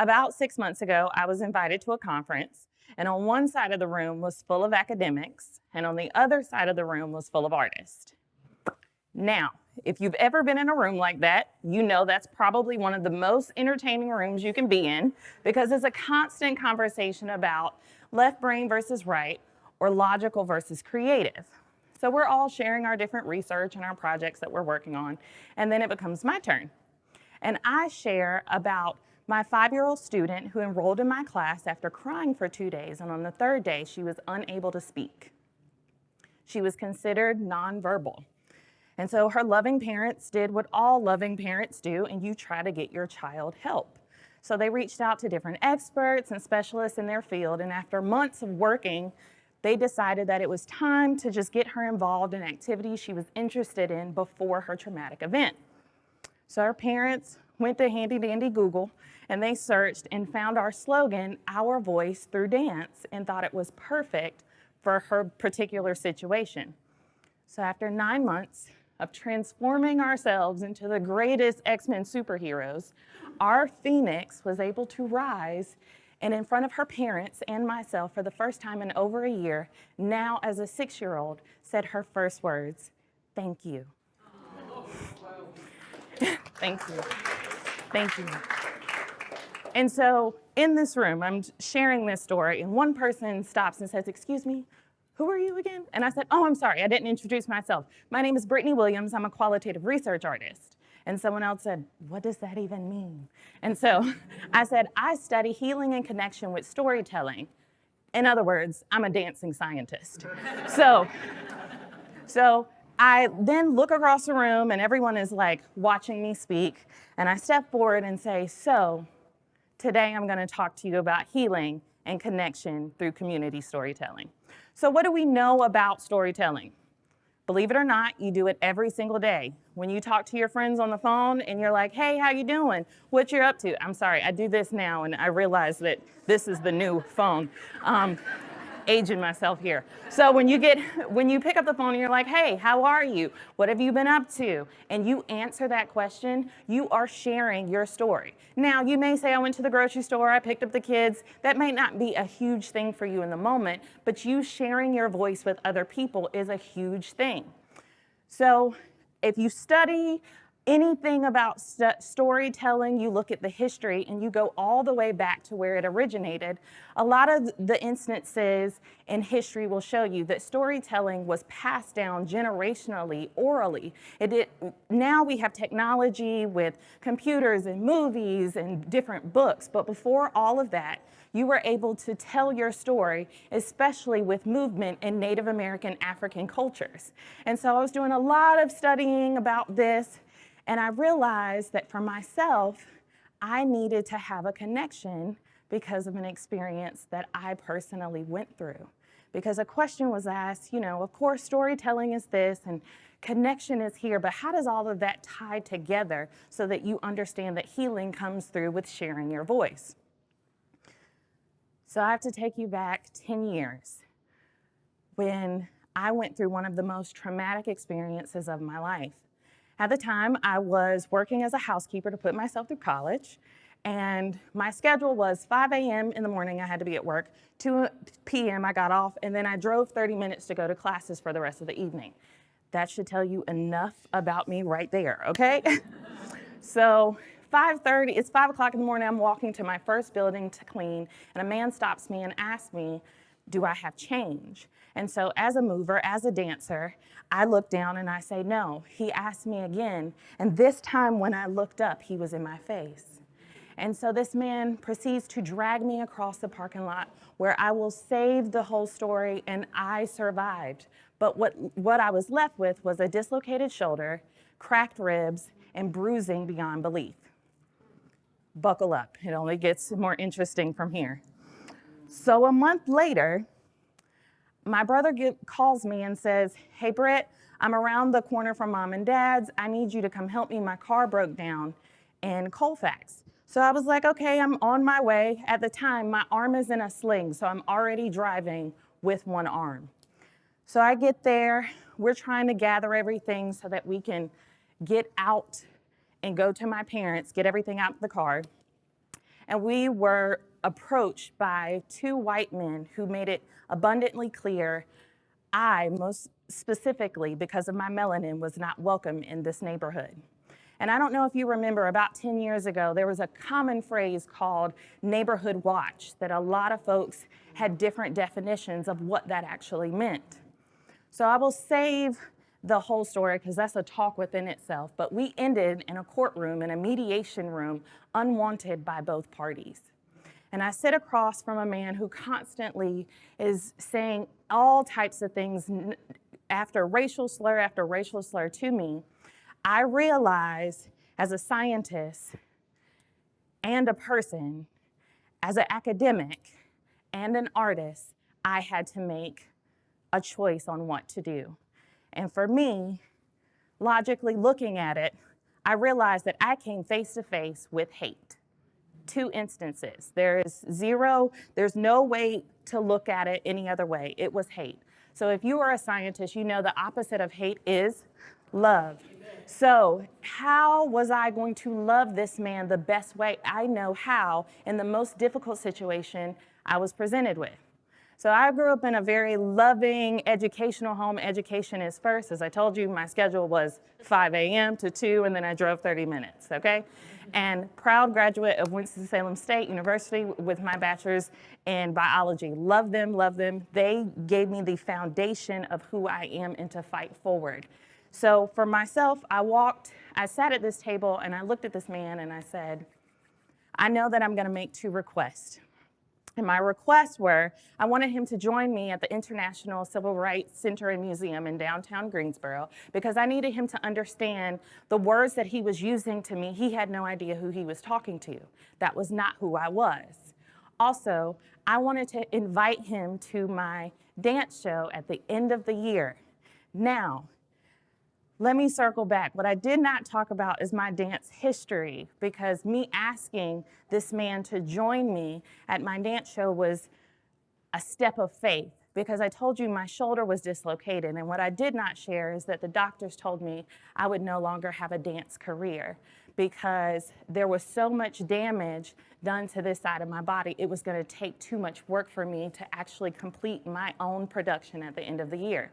About 6 months ago, I was invited to a conference, and on one side of the room was full of academics, and on the other side of the room was full of artists. Now, if you've ever been in a room like that, you know that's probably one of the most entertaining rooms you can be in because it's a constant conversation about left brain versus right or logical versus creative. So we're all sharing our different research and our projects that we're working on, and then it becomes my turn. And I share about my 5-year-old student who enrolled in my class after crying for 2 days, and on the 3rd day, she was unable to speak. She was considered nonverbal. And so her loving parents did what all loving parents do, and you try to get your child help. So they reached out to different experts and specialists in their field, and after months of working, they decided that it was time to just get her involved in activities she was interested in before her traumatic event. So her parents went to handy dandy Google, and they searched and found our slogan, "Our Voice Through Dance," and thought it was perfect for her particular situation. So after 9 months of transforming ourselves into the greatest X-Men superheroes, our Phoenix was able to rise and in front of her parents and myself for the first time in over a year, now as a 6-year-old, said her first words, "Thank you." Thank you. Thank you. And so in this room, I'm sharing this story, and one person stops and says, "Excuse me, who are you again?" And I said, "Oh, I'm sorry, I didn't introduce myself. My name is Brittany Williams. I'm a qualitative research artist." And someone else said, "What does that even mean?" And so I said, "I study healing and connection with storytelling." In other words, I'm a dancing scientist. So I then look across the room, and everyone is like watching me speak, and I step forward and say, "So today I'm going to talk to you about healing and connection through community storytelling." So what do we know about storytelling? Believe it or not, you do it every single day. When you talk to your friends on the phone and you're like, "Hey, how you doing? What you're up to?" I'm sorry, I do this now, and I realize that this is the new phone. Aging myself here. So when you pick up the phone and you're like, "Hey, how are you? What have you been up to?" and you answer that question, you are sharing your story. Now, you may say, "I went to the grocery store, I picked up the kids." That may not be a huge thing for you in the moment, but you sharing your voice with other people is a huge thing. So if you study anything about storytelling, you look at the history and you go all the way back to where it originated. A lot of the instances in history will show you that storytelling was passed down generationally, orally. Now we have technology with computers and movies and different books, but before all of that, you were able to tell your story, especially with movement in Native American African cultures. And so I was doing a lot of studying about this, and I realized that for myself, I needed to have a connection because of an experience that I personally went through. Because a question was asked, of course, storytelling is this and connection is here, but how does all of that tie together so that you understand that healing comes through with sharing your voice? So I have to take you back 10 years when I went through one of the most traumatic experiences of my life. At the time, I was working as a housekeeper to put myself through college, and my schedule was 5 a.m. in the morning, I had to be at work, 2 p.m. I got off, and then I drove 30 minutes to go to classes for the rest of the evening. That should tell you enough about me right there, okay? So 5:30, it's 5 o'clock in the morning, I'm walking to my first building to clean, and a man stops me and asks me, "Do I have change?" And so as a mover, as a dancer, I look down and I say, "No." He asked me again, and this time when I looked up, he was in my face. And so this man proceeds to drag me across the parking lot where I will save the whole story, and I survived. But what I was left with was a dislocated shoulder, cracked ribs, and bruising beyond belief. Buckle up, it only gets more interesting from here. So a month later, my brother calls me and says, "Hey, Britt, I'm around the corner from Mom and Dad's. I need you to come help me. My car broke down in Colfax." So I was like, okay, I'm on my way. At the time, my arm is in a sling, so I'm already driving with one arm. So I get there. We're trying to gather everything so that we can get out and go to my parents, get everything out of the car. and we were approached by two white men who made it abundantly clear I, most specifically because of my melanin, was not welcome in this neighborhood. And I don't know if you remember, about 10 years ago, there was a common phrase called neighborhood watch that a lot of folks had different definitions of what that actually meant. So I will save the whole story because that's a talk within itself, but we ended in a courtroom, in a mediation room, unwanted by both parties. And I sit across from a man who constantly is saying all types of things after racial slur to me. I realize as a scientist and a person, as an academic and an artist, I had to make a choice on what to do. And for me, logically looking at it, I realized that I came face to face with hate. Two instances. There's no way to look at it any other way. It was hate. So if you are a scientist, you know the opposite of hate is love. So how was I going to love this man the best way I know how in the most difficult situation I was presented with? So I grew up in a very loving educational home. Education is first. As I told you, my schedule was 5 a.m. to 2, and then I drove 30 minutes, okay? And proud graduate of Winston-Salem State University with my bachelor's in biology. Love them, love them. They gave me the foundation of who I am and to fight forward. So for myself, I sat at this table and I looked at this man and I said, I know that I'm gonna make two requests. And my requests were, I wanted him to join me at the International Civil Rights Center and Museum in downtown Greensboro because I needed him to understand the words that he was using to me. He had no idea who he was talking to. That was not who I was. Also, I wanted to invite him to my dance show at the end of the year. Now, let me circle back. What I did not talk about is my dance history, because me asking this man to join me at my dance show was a step of faith, because I told you my shoulder was dislocated. And what I did not share is that the doctors told me I would no longer have a dance career because there was so much damage done to this side of my body. It was going to take too much work for me to actually complete my own production at the end of the year.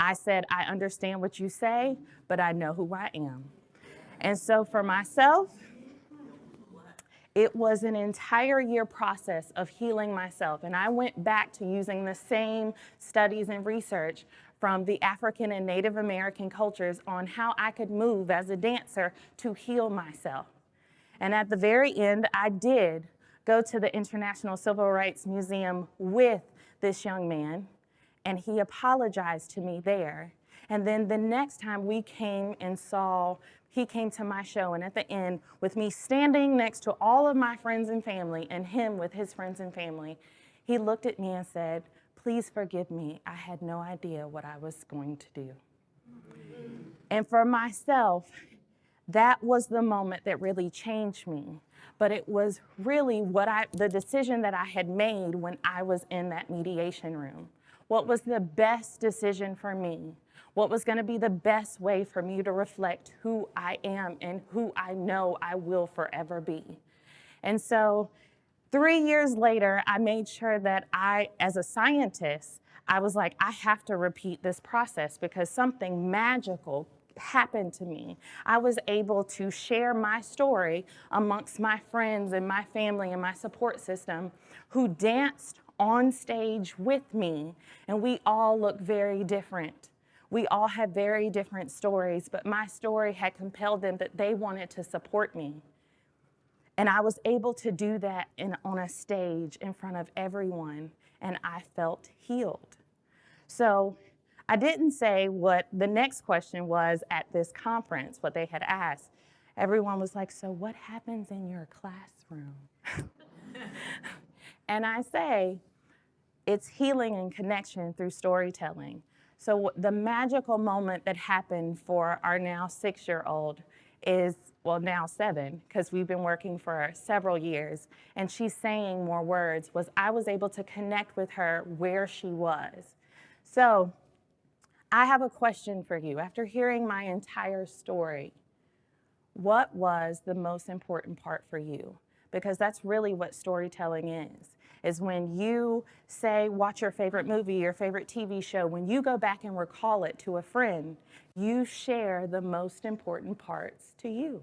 I said, I understand what you say, but I know who I am. And so for myself, it was an entire year process of healing myself. And I went back to using the same studies and research from the African and Native American cultures on how I could move as a dancer to heal myself. And at the very end, I did go to the International Civil Rights Museum with this young man, and he apologized to me there. And then the next time he came to my show, and at the end, with me standing next to all of my friends and family, and him with his friends and family, he looked at me and said, please forgive me. I had no idea what I was going to do. And for myself, that was the moment that really changed me. But it was really the decision that I had made when I was in that mediation room. What was the best decision for me? What was going to be the best way for me to reflect who I am and who I know I will forever be? And so 3 years later, I made sure that as a scientist, I was like, I have to repeat this process because something magical happened to me. I was able to share my story amongst my friends and my family and my support system who danced on stage with me, and we all look very different. We all have very different stories, but my story had compelled them that they wanted to support me. And I was able to do that on a stage in front of everyone, and I felt healed. So I didn't say what the next question was at this conference, what they had asked. Everyone was like, so what happens in your classroom? And I say, it's healing and connection through storytelling. So the magical moment that happened for our now 6-year-old is, well, now 7, because we've been working for several years, and she's saying more words, was I was able to connect with her where she was. So I have a question for you. After hearing my entire story, what was the most important part for you? because that's really what storytelling is when you say, watch your favorite movie, your favorite TV show, when you go back and recall it to a friend, you share the most important parts to you.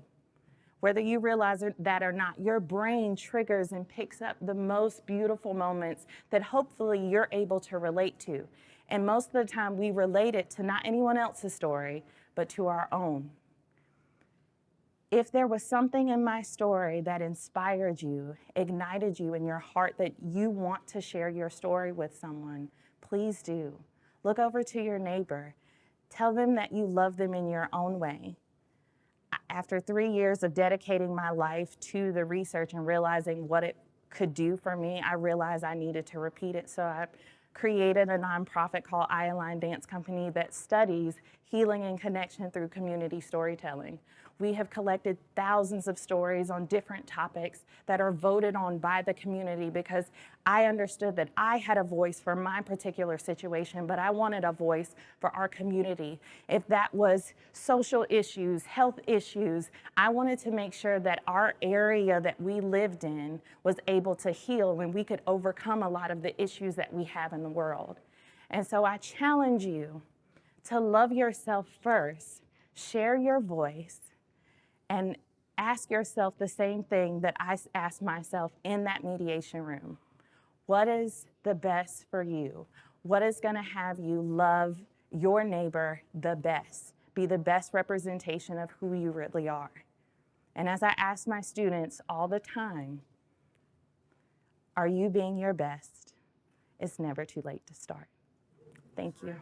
Whether you realize that or not, your brain triggers and picks up the most beautiful moments that hopefully you're able to relate to. And most of the time we relate it to not anyone else's story, but to our own. If there was something in my story that inspired you, ignited you in your heart that you want to share your story with someone, please do. Look over to your neighbor. Tell them that you love them in your own way. After 3 years of dedicating my life to the research and realizing what it could do for me, I realized I needed to repeat it. So I created a nonprofit called I Align Dance Company that studies healing and connection through community storytelling. We have collected thousands of stories on different topics that are voted on by the community because I understood that I had a voice for my particular situation, but I wanted a voice for our community. If that was social issues, health issues, I wanted to make sure that our area that we lived in was able to heal and we could overcome a lot of the issues that we have in the world. And so I challenge you to love yourself first, share your voice, and ask yourself the same thing that I asked myself in that mediation room. What is the best for you? What is going to have you love your neighbor the best? Be the best representation of who you really are. And as I ask my students all the time, are you being your best? It's never too late to start. Thank you.